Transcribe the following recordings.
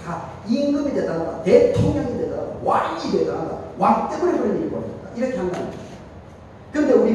다 임금이 대단하다, 대통령이 대단하다, 왕이 대단하다, 왕 때문에 그런 일이 벌어졌다, 이렇게 한다는 거죠. 그런데 우리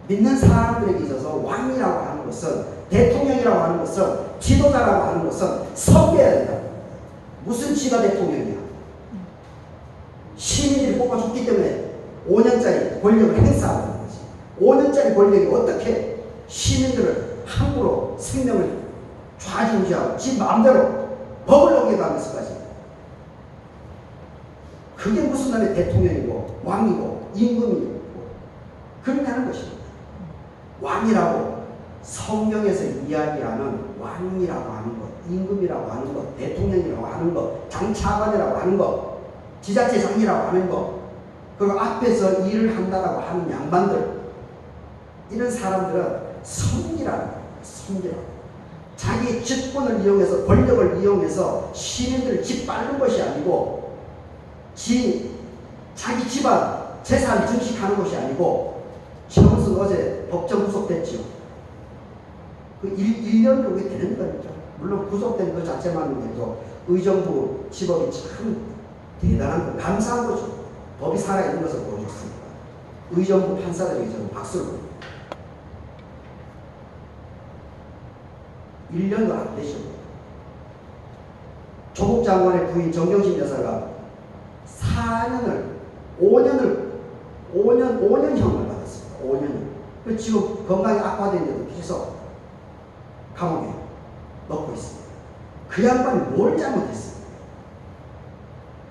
믿는 사람들에게 있어서 왕이라고 하는 것은, 대통령이라고 하는 것은, 지도자라고 하는 것은 섬겨야 된다. 무슨 지가 대통령이야? 시민들이 뽑아줬기 때문에 5년짜리 권력을 행사하는 거지. 5년짜리 권력이 어떻게 시민들을 함부로 생명을 좌지우지하고 지 마음대로 법을 어겨가면서까지, 그게 무슨 놈의 대통령이고 왕이고 임금이고 그러냐는 것입니다. 왕이라고 성경에서 이야기하는 왕이라고 하는 것, 임금이라고 하는 것, 대통령이라고 하는 것, 장차관이라고 하는 것, 지자체장이라고 하는 것, 그리고 앞에서 일을 한다라고 하는 양반들, 이런 사람들은 섬기라는 거예요. 섬기라고. 자기 직분을 이용해서, 권력을 이용해서 시민들을 짓밟는 것이 아니고, 자기 집안 재산 증식하는 것이 아니고, 최원순 어제 법정 구속됐지요. 그 1년 정도 되는 겁니다. 물론 구속된 그 자체만 해도 의정부 직업이 참 대단한 거, 감사한 거죠. 법이 살아있는 것을 보여줬습니다. 의정부 판사들에게 저는 박수를 보냅니다. 1년도 안 되죠. 조국 장관의 부인 정경심 여사가 5년형을 받았습니다. 5년을. 지금 건강이 악화되는데도 계속 감옥에 넣고 있습니다. 그 양반이 뭘 잘못했어요?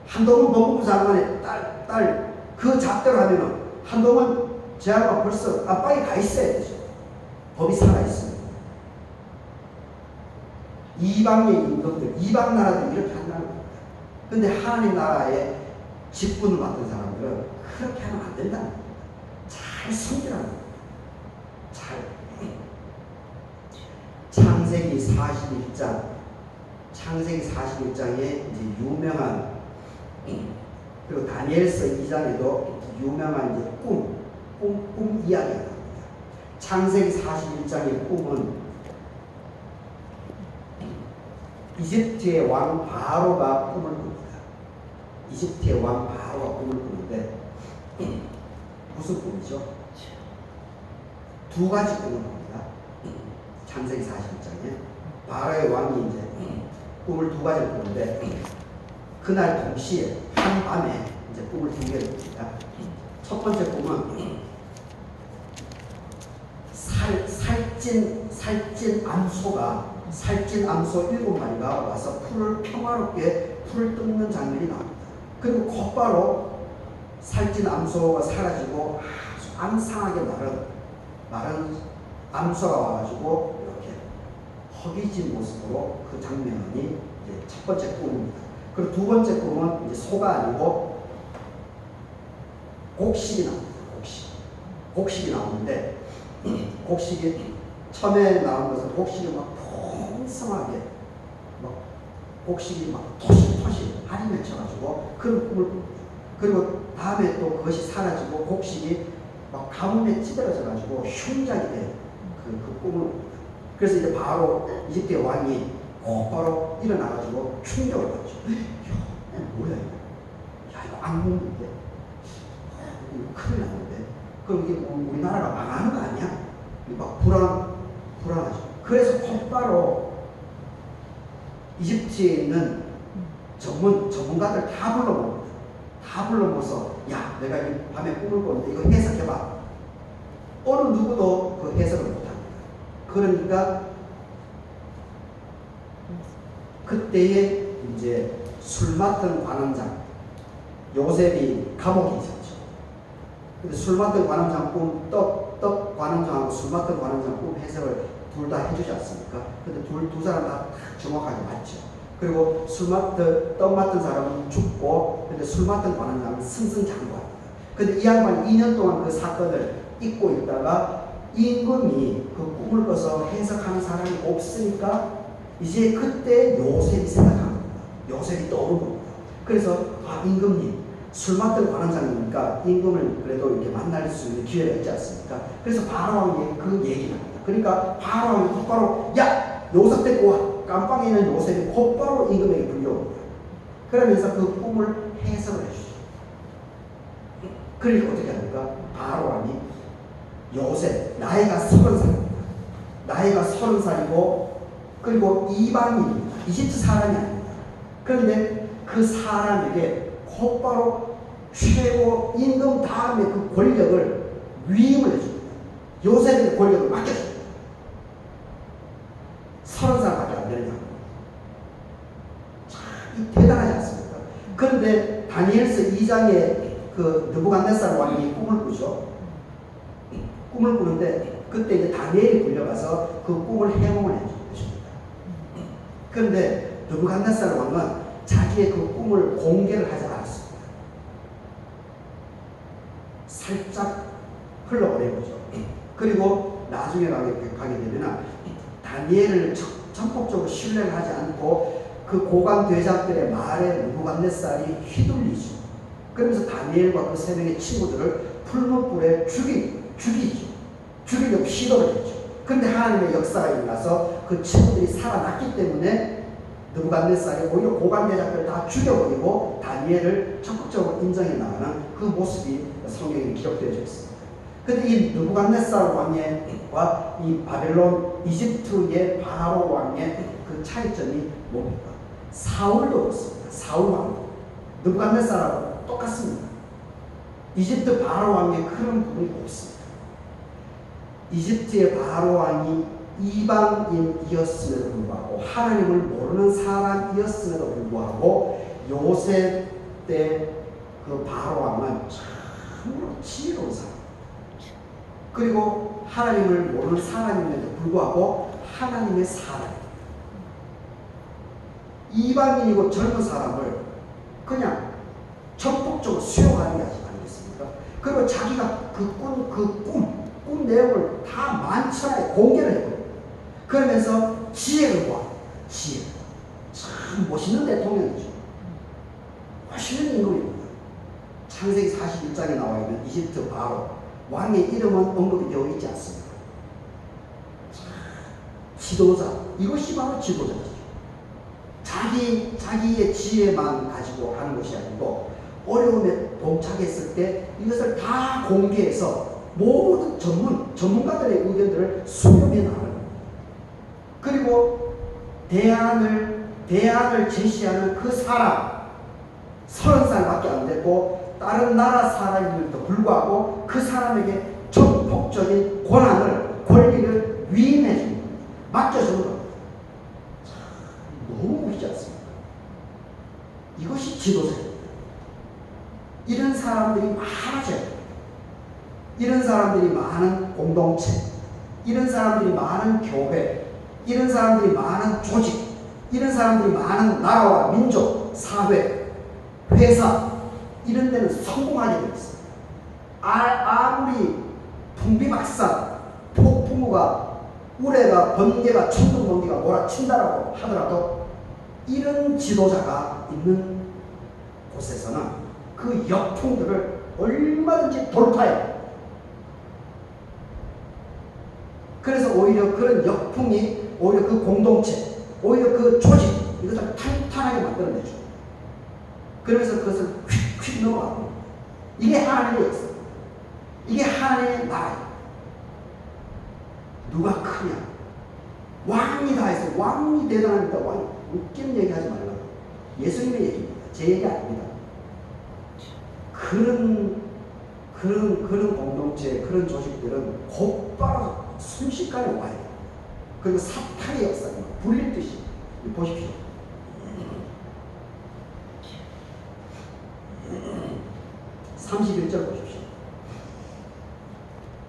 한동훈 법무부 장관의 딸 그 작대로 하면은 한동훈 제아가 벌써 안방에 가 있어야 되죠. 법이 살아있습니다. 이방의 임금들, 이방 나라들 이렇게 한다는 겁니다. 근데 하나님 나라의 직분을 맡은 사람들은 그렇게 하면 안 된다는 겁니다. 잘 섬기라는 겁니다. 창세기 41장에 이제 유명한, 그리고 다니엘서 2장에도 유명한 이제 꿈 이야기가 나옵니다. 창세기 41장의 꿈은 이집트의 왕 바로가 꿈을 꿉니다. 이집트의 왕 바로가 꿈을 꾸는데 무슨 꿈이죠? 두 가지 꿈을 꿉니다. 창세기 41장에 바로의 왕이 이제 꿈을 두 가지를 꾸는데, 그날 동시에 한 밤에 이제 꿈을 두 개를 꿉니다. 첫 번째 꿈은 살찐 암소 7마리가 와서 평화롭게 풀을 뜯는 장면이 나옵니다. 그리고 곧바로 살찐 암소가 사라지고 아주 앙상하게 마른 암소가 와가지고 이렇게 허기진 모습으로 그 장면이 이제 첫 번째 꿈입니다. 그리고 두 번째 꿈은 이제 소가 아니고 곡식이 나옵니다. 곡식이 나오는데, 곡식이 처음에 나온 것은 곡식이 막 풍성하게 곡식이 막 토실토실 알이 맺혀가지고 그런 꿈을 꿉니다. 그리고 다음에 또 그것이 사라지고 곡식이 막 가뭄에 찌들어져가지고 흉작이 된 그 꿈을 꿉니다. 그래서 이제 바로 이집트의 왕이 곧바로 일어나가지고 충격을 받죠. 뭐야 이거? 야, 이거 악몽인데? 이거 큰일 났는데? 그럼 이게 우리나라가 망하는 거 아니야? 막 불안하죠. 그래서 곧바로 이집트에 있는 전문가들 다 불러봅니다. 다 불러모아서, 야, 내가 이 밤에 꿈을 꿨는데 이거 해석해봐. 어느 누구도 그 해석을 못합니다. 그러니까 그때에 이제 술 맡은 관원장 요셉이 감옥에 있었죠. 근데 술 맡은 관원장 꿈, 떡 관원장하고 술 맡은 관원장 꿈 해석을 둘 다 해주지 않습니까? 근데 두 사람 다 정확하게 맞죠. 그리고 떡 맡은 사람은 죽고, 근데 술 맡은 관원장은 승승장구합니다. 근데 이 양반이 2년 동안 그 사건을 잊고 있다가 임금이 그 꿈을 꿔서 해석하는 사람이 없으니까 이제 그때 요셉이 생각합니다. 요셉이 떠오른 겁니다. 그래서 임금님, 술 맡은 관원장이니까 임금을 그래도 이렇게 만날 수 있는 기회가 있지 않습니까? 그래서 바로왕이 그 얘기를 합니다. 그러니까 바로왕이 곧바로, 야, 요셉 데리고 와. 깜빵에 있는 요셉이 곧바로 임금에게 불려옵니다. 그러면서 그 꿈을 해석을 해주죠. 그러니까 어떻게 합니까? 바로 왕이 요셉, 나이가 30살입니다. 나이가 30살이고 그리고 이방인입니다. 이집트 사람이 아닙니다. 그런데 그 사람에게 곧바로 최고 임금 다음에 그 권력을 위임을 해줍니다. 요셉의 권력을 맡겨줍니다. 30살밖에 안 되느냐고. 참 대단하지 않습니까? 그런데 다니엘서 2장에 그 느부갓네살 왕이 꿈을 꾸죠. 꿈을 꾸는데 그때 이제 다니엘이 불려가서 그 꿈을 해몽을 해줍니다. 그런데 느부갓네살 왕은 자기의 그 꿈을 공개를 하지 않았습니다. 살짝 흘러버린 거죠. 그리고 나중에 가게 되면 다니엘을 전폭적으로 신뢰를 하지 않고 그 고관 대장들의 말에 느부갓네살이 휘둘리죠. 그러면서 다니엘과 그 세 명의 친구들을 풀무불에 죽이려고 시도를 했죠. 그런데 하나님의 역사가 일어나서 그 친구들이 살아났기 때문에 느부갓네살이 오히려 고관 대장들을 다 죽여버리고 다니엘을 적극적으로 인정해 나가는 그 모습이 성경에 기록되어 있습니다. 그런데 이 느부갓네살 왕과 이 바벨론 이집트의 바로 왕의 그 차이점이 뭡니까? 사울도 그렇습니다. 사울 왕도 느부갓네살하고 똑같습니다. 이집트 바로 왕의 그런 부분이 없습니다. 이집트의 바로 왕이 이방인이었음에도 불구하고 하나님을 모르는 사람이었음에도 불구하고 요셉 때 그 바로 왕은 참으로 지혜로운 사람, 그리고 하나님을 모르는 사람임에도 불구하고 하나님의 사람입니다. 이방인이고 젊은 사람을 그냥 전폭적으로 수용하는 게 아니겠습니까? 그리고 자기가 꿈 내용을 다 만천하에 공개를 해요. 그러면서 지혜를 구합니다. 지혜. 참 멋있는 대통령이죠. 멋있는 임금입니다. 창세기 41장에 나와 있는 이집트 바로 왕의 이름은 언급이 되어 있지 않습니다. 지도자. 이것이 바로 지도자죠. 자기의 지혜만 가지고 하는 것이 아니고 어려움에 봉착했을 때 이것을 다 공개해서 모든 전문가들의 의견들을 수렴해 나가는, 그리고 대안을 제시하는 그 사람 30살밖에 안 되고 다른 나라 사람임에도 불구하고 그 사람에게 전폭적인 권리를 위임해 줍니다. 맡겨주는 겁니다. 너무 멋있지 않습니까? 이것이 지도자입니다. 이런 사람들이 많아져야 됩니다. 이런 사람들이 많은 공동체, 이런 사람들이 많은 교회, 이런 사람들이 많은 조직, 이런 사람들이 많은 나라와 민족, 사회, 회사, 이런 데는 성공하게 되어 있습니다. 아무리 풍비박산, 폭풍우가, 우레가, 번개가, 천둥번개가 몰아친다라고 하더라도 이런 지도자가 있는 곳에서는 그 역풍들을 얼마든지 돌파해요. 그래서 오히려 그런 역풍이 오히려 그 공동체, 오히려 그 조직, 이것을 탄탄하게 만들어내죠. 그러면서 그것을 휙휙 넘어가고, 이게 하나님의 역사, 이게 하나님의 나라예요. 누가 크냐? 왕이 다 했어요. 왕이 대단합니다. 왕이 웃기는 얘기 하지 말라고. 예수님의 얘기입니다. 제 얘기 아닙니다. 그런 공동체, 그런 조직들은 곧바로 순식간에 와요. 그리고 사탄의 역사가 불릴듯이. 보십시오. (31절) 보십시오.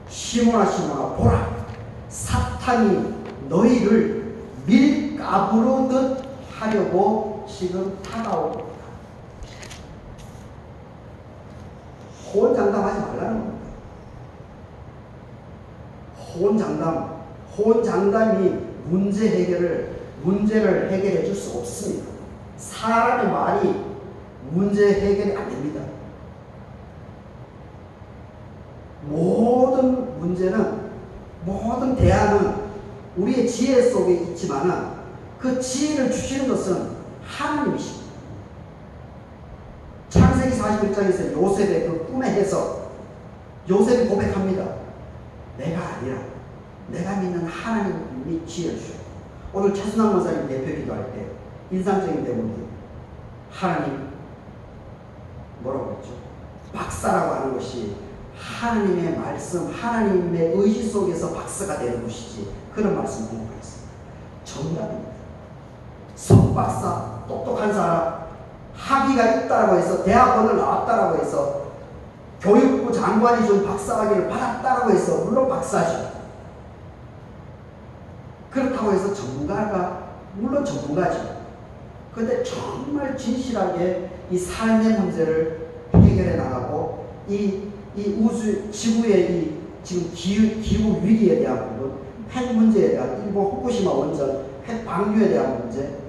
시몬아 시몬아 보라, 사탄이 너희를 밀가부르듯 하려고 지금 다가오고 있다. 호언장담하지 말라는 겁니다. 호언장담이 문제를 해결해 줄 수 없습니다. 사람의 말이 문제 해결이 안 됩니다. 모든 문제는, 모든 대안은 우리의 지혜 속에 있지만은 그 지혜를 주시는 것은 하나님이십니다. 창세기 41장에서 요셉의 그 꿈의 해석, 요셉이 고백합니다. 내가 아니라 내가 믿는 하나님이 지혜를 주셔. 오늘 최순환 원사님 대표 기도할 때 인상적인 대목이 하나님 뭐라고 했죠? 박사라고 하는 것이 하나님의 말씀, 하나님의 의지 속에서 박사가 되는 것이지. 그런 말씀 공부했습니다. 정답입니다. 석박사, 똑똑한 사람, 학위가 있다라고 해서 대학원을 나왔다라고 해서 교육부 장관이 준 박사학위를 받았다라고 해서 물론 박사죠. 그렇다고 해서 전문가가 물론 전문가죠. 그런데 정말 진실하게 이 삶의 문제를 해결해 나가고 이 우주 지구의 이 지금 기후 위기에 대한 부분, 핵 문제에 대한 일본 후쿠시마 원전 핵 방류에 대한 문제,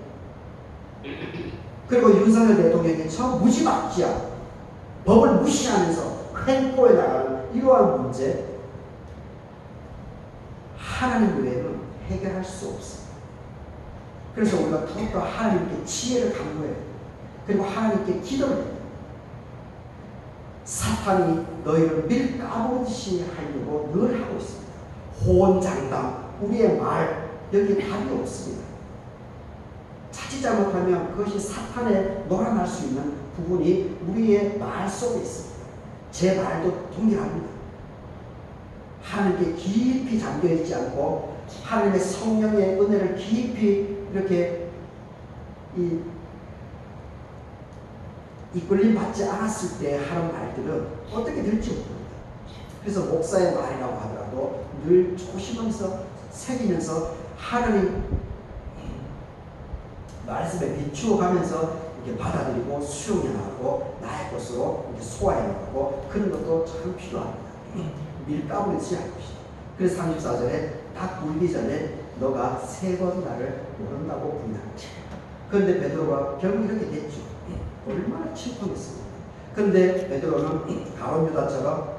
그리고 윤석열 대통령이 저 무지막지한 법을 무시하면서 횡포해 나가는 이러한 문제, 하나님 외에는 해결할 수 없습니다. 그래서 우리가 더욱더 하나님께 지혜를 강구해요. 그리고 하나님께 기도를 해요. 사탄이 너희를 밀가부르듯이 하려고 늘 하고 있습니다. 호언장담, 우리의 말, 여기에 답이 없습니다. 자칫 잘못하면 그것이 사탄에 놀아날 수 있는 부분이 우리의 말 속에 있습니다. 제 말도 동일합니다. 하나님께 깊이 잠겨있지 않고 하나님의 성령의 은혜를 깊이 이렇게 이끌림 받지 않았을 때 하는 말들은 어떻게 될지 모릅니다. 그래서 목사의 말이라고 하더라도 늘 조심하면서 새기면서 하나님 말씀에 비추어 가면서 이렇게 받아들이고 수용해 나가고 나의 것으로 이렇게 소화해 나가고 그런 것도 참 필요합니다. 밀가부르지 않을 것이다. 그래서 34절에 딱 물기 전에 너가 3번 나를 모른다고 부인하지. 그런데 베드로가 결국 이렇게 됐죠. 얼마나 침통했습니까? 그런데 베드로는 가룟 유다처럼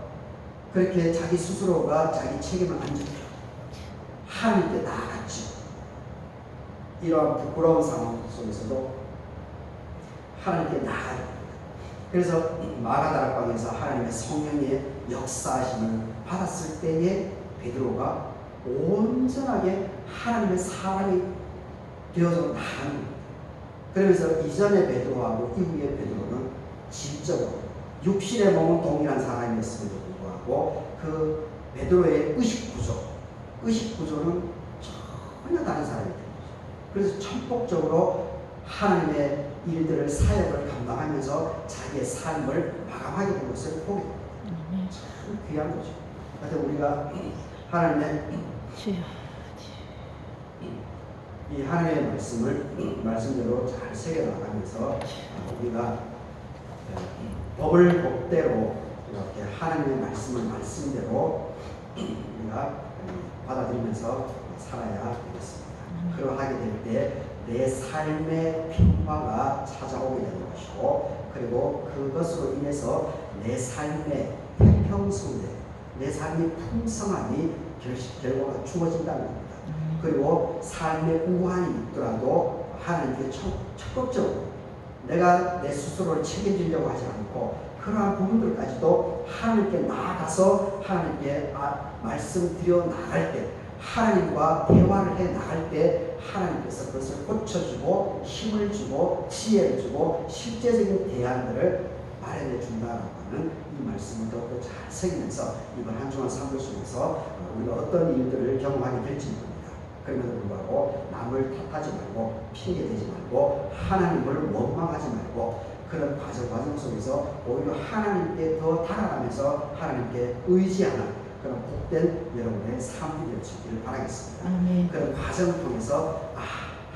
그렇게 자기 스스로가 자기 책임을 안 지고 하나님께 나아갔죠. 이러한 부끄러운 상황 속에서도 하나님께 나아가야 됩니다. 그래서 마가다락방에서 하나님의 성령의 역사하심을 받았을 때에 베드로가 온전하게 하나님의 사람이 되어서 나가는 겁니다. 그러면서 이전의 베드로하고 이후의 베드로는 질적으로 육신의 몸은 동일한 사람이었음에도 불구하고 그 베드로의 의식구조는 전혀 다른 사람이 됩니다. 그래서 천폭적으로 하나님의 일들을 사역을 감당하면서 자기의 삶을 마감하게 된 것을 보게 됩니다. 참 귀한 거죠. 그래서 우리가 하나님의 이 하나님의 말씀을 말씀대로 잘 새겨나가면서 우리가 법을 법대로 이렇게 하나님의 말씀을 말씀대로 우리가 받아들이면서 살아야 되겠습니다. 그러하게 될 때 내 삶의 평화가 찾아오게 되는 것이고, 그리고 그것으로 인해서 내 삶의 태평성대, 내 삶의 풍성함이 결과가 주어진다는 겁니다. 그리고 삶의 우환이 있더라도 하나님께 적극적으로 내가 내 스스로를 책임지려고 하지 않고 그러한 부분들까지도 하나님께 나아가서 하나님께 말씀드려 나갈 때, 하나님과 대화를 해 나갈 때 하나님께서 그것을 고쳐주고 힘을 주고 지혜를 주고 실제적인 대안들을 마련해 준다라고 하는 이 말씀을 더욱더 잘 새기면서 이번 한 주간 삶을 속에서 우리가 어떤 일들을 경험하게 될지 모릅니다. 그럼에도 불구하고 남을 탓하지 말고 핑계대지 말고 하나님을 원망하지 말고 그런 과정 속에서 오히려 하나님께 더 다가가면서 하나님께 의지하는 그런 복된 여러분의 삶이 되시기를 바라겠습니다. 아멘. 그런 과정을 통해서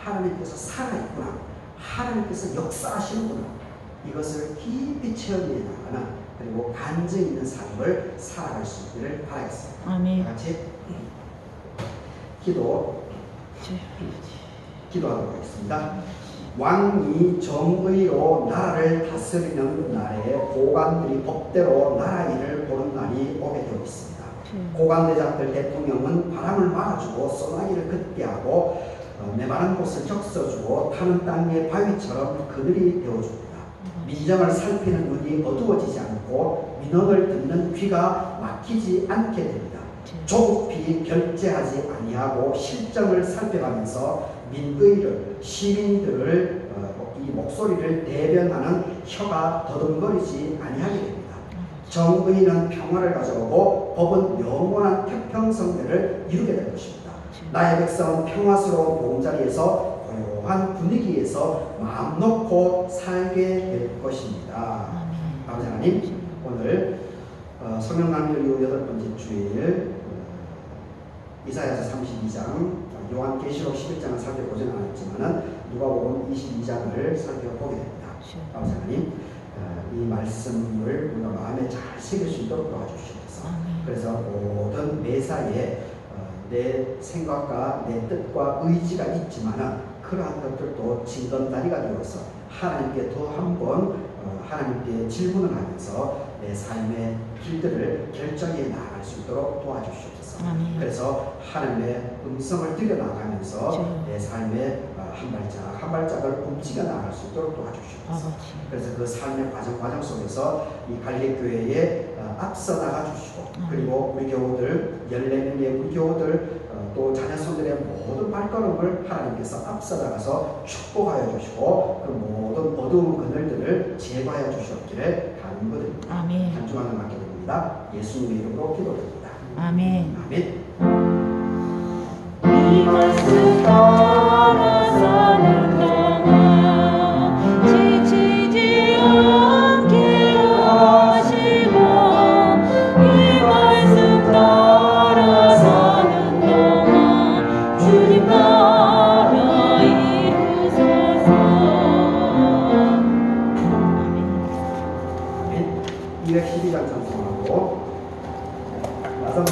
하나님께서 살아있구나, 하나님께서 역사하시는구나, 이것을 깊이 체험해 나가는 그리고 간증 있는 삶을 살아갈 수 있기를 바라겠습니다. 아멘. 같이 기도하도록 하겠습니다. 왕이 정의로 나라를 다스리는 날에 고관들이 법대로 나라 일을 보는 날이 오게 되어 있습니다. 고관대장들 대통령은 바람을 막아주고 소나기를 걷게 하고 메마른 곳을 적셔주고 타는 땅의 바위처럼 그늘이 되어줍니다. 민정을 살피는 눈이 어두워지지 않고 민원을 듣는 귀가 막히지 않게 됩니다. 조급히 결제하지 아니하고 실정을 살펴가면서 민의를 시민들을 이 목소리를 대변하는 혀가 더듬거리지 아니하게 됩니다. 정의는 평화를 가져오고 법은 영원한 태평성대를 이루게 될 것입니다. 나의 백성은 평화스러운 보금자리에서 고요한 분위기에서 마음 놓고 살게 될 것입니다. 아버지 하나님, 오늘 성령 낭비를 이후 8번째 주일 이사야서 32장, 요한계시록 11장을 살펴보지는 않았지만 누가복음 22장을 살펴보게 됩니다. 아버지 하나님, 이 말씀을 우리가 마음에 잘 새길 수 있도록 도와주시옵소서. 그래서 모든 매사에 내 생각과 내 뜻과 의지가 있지만은 그러한 것들도 진검다리가 되어서 하나님께 더 한번 하나님께 질문을 하면서 내 삶의 길들을 결정해 나아갈 수 있도록 도와주시옵소서. 그래서 하나님의 음성을 들여나가면서 내 삶의 한 발짝을 움직여 나갈 수 있도록 도와주시옵소서. 그래서 그 삶의 과정 속에서 이 갈릴리 교회에 앞서 나가 주시고, 그리고 우리 교우들 14명의 우리 교우들 또 자녀손들의 모든 발걸음을 하나님께서 앞서 나가서 축복하여 주시고 그 모든 어두운 그늘들을 제거하여 주시옵기를 간구드립니다. 간증하는 맡게 됩니다. 예수님의 이름으로 기도드립니다. 아멘. 아멘. 이 말씀 따라 사는 동안 지치지 않게 하시고, 이 말씀 따라 사는 동안 주님 나라 이루소서. 아멘. 212장 찬송하고 나서는